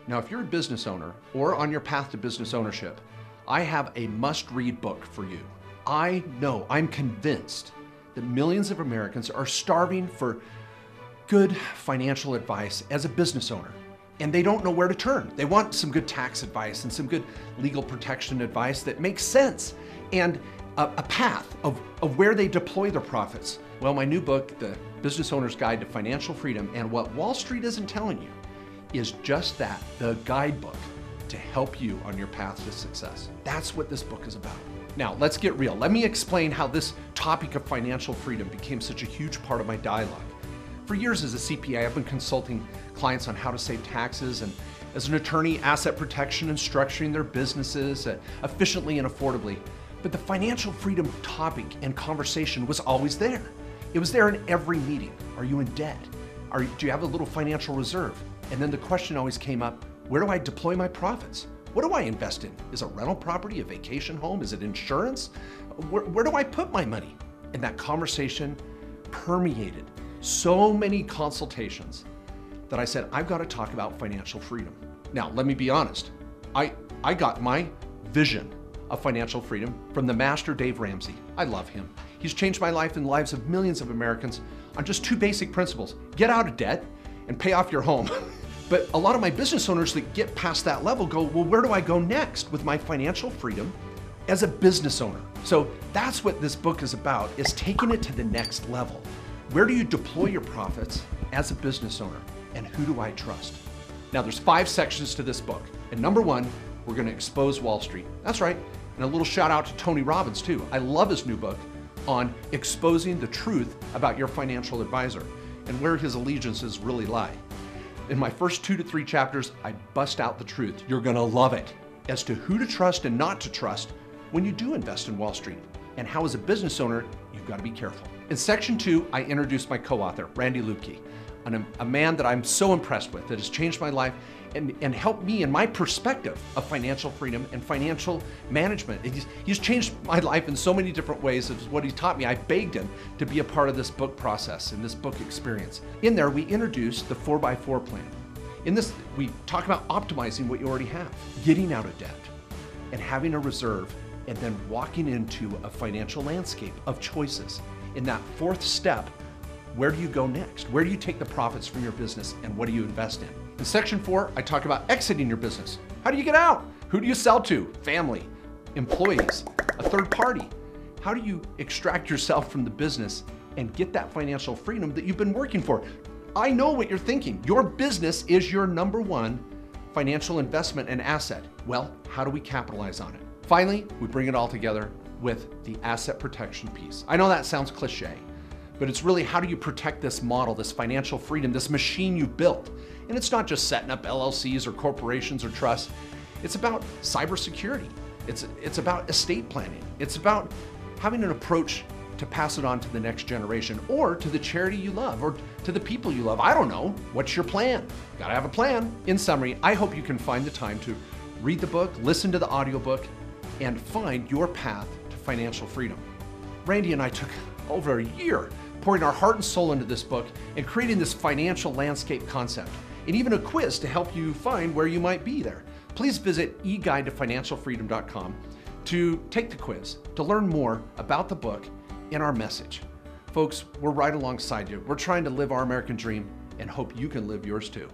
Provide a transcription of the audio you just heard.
Now, if you're a business owner or on your path to business ownership, I have a must-read book for you. I'm convinced that millions of Americans are starving for good financial advice as a business owner, and they don't know where to turn. They want some good tax advice and some good legal protection advice that makes sense, and a path of where they deploy their profits. Well, my new book, The Business Owner's Guide to Financial Freedom and What Wall Street Isn't Telling You, is just that, the guidebook to help you on your path to success. That's what this book is about. Now, let's get real. Let me explain how this topic of financial freedom became such a huge part of my dialogue. For years as a CPA, I've been consulting clients on how to save taxes, and as an attorney, asset protection and structuring their businesses efficiently and affordably. But the financial freedom topic and conversation was always there. It was there in every meeting. Are you in debt? Do you have a little financial reserve? And then the question always came up, where do I deploy my profits? What do I invest in? Is it rental property, a vacation home? Is it insurance? Where do I put my money? And that conversation permeated so many consultations that I said, I've got to talk about financial freedom. Now, let me be honest. I got my vision of financial freedom from the master Dave Ramsey. I love him. He's changed my life and the lives of millions of Americans on just two basic principles: get out of debt and pay off your home. But a lot of my business owners that get past that level go, well, where do I go next with my financial freedom as a business owner? So that's what this book is about, is taking it to the next level. Where do you deploy your profits as a business owner? And who do I trust? Now, there's 5 sections to this book. And number 1, we're going to expose Wall Street. That's right. And a little shout out to Tony Robbins too. I love his new book on exposing the truth about your financial advisor and where his allegiances really lie. In my first 2 to 3 chapters, I bust out the truth. You're gonna love it, as to who to trust and not to trust when you do invest in Wall Street, and how as a business owner, you've got to be careful. In section 2, I introduced my co-author, Randy Luebke, a man that I'm so impressed with, that has changed my life and helped me in my perspective of financial freedom and financial management. He's changed my life in so many different ways. It's what he taught me. I begged him to be a part of this book process and this book experience. In there, we introduced the 4x4 plan. In this, we talk about optimizing what you already have, getting out of debt, and having a reserve, and then walking into a financial landscape of choices. In that 4th step, where do you go next? Where do you take the profits from your business, and what do you invest in? In section 4, I talk about exiting your business. How do you get out? Who do you sell to? Family, employees, a third party. How do you extract yourself from the business and get that financial freedom that you've been working for? I know what you're thinking. Your business is your number 1 financial investment and asset. Well, how do we capitalize on it? Finally, we bring it all together with the asset protection piece. I know that sounds cliche, but it's really, how do you protect this model, this financial freedom, this machine you built? And it's not just setting up LLCs or corporations or trusts. It's about cybersecurity. It's about estate planning. It's about having an approach to pass it on to the next generation, or to the charity you love, or to the people you love. I don't know. What's your plan? Gotta have a plan. In summary, I hope you can find the time to read the book, listen to the audiobook, and find your path to financial freedom. Randy and I took over a year pouring our heart and soul into this book and creating this financial landscape concept, and even a quiz to help you find where you might be there. Please visit eguidetofinancialfreedom.com to take the quiz, to learn more about the book and our message. Folks, we're right alongside you. We're trying to live our American dream and hope you can live yours too.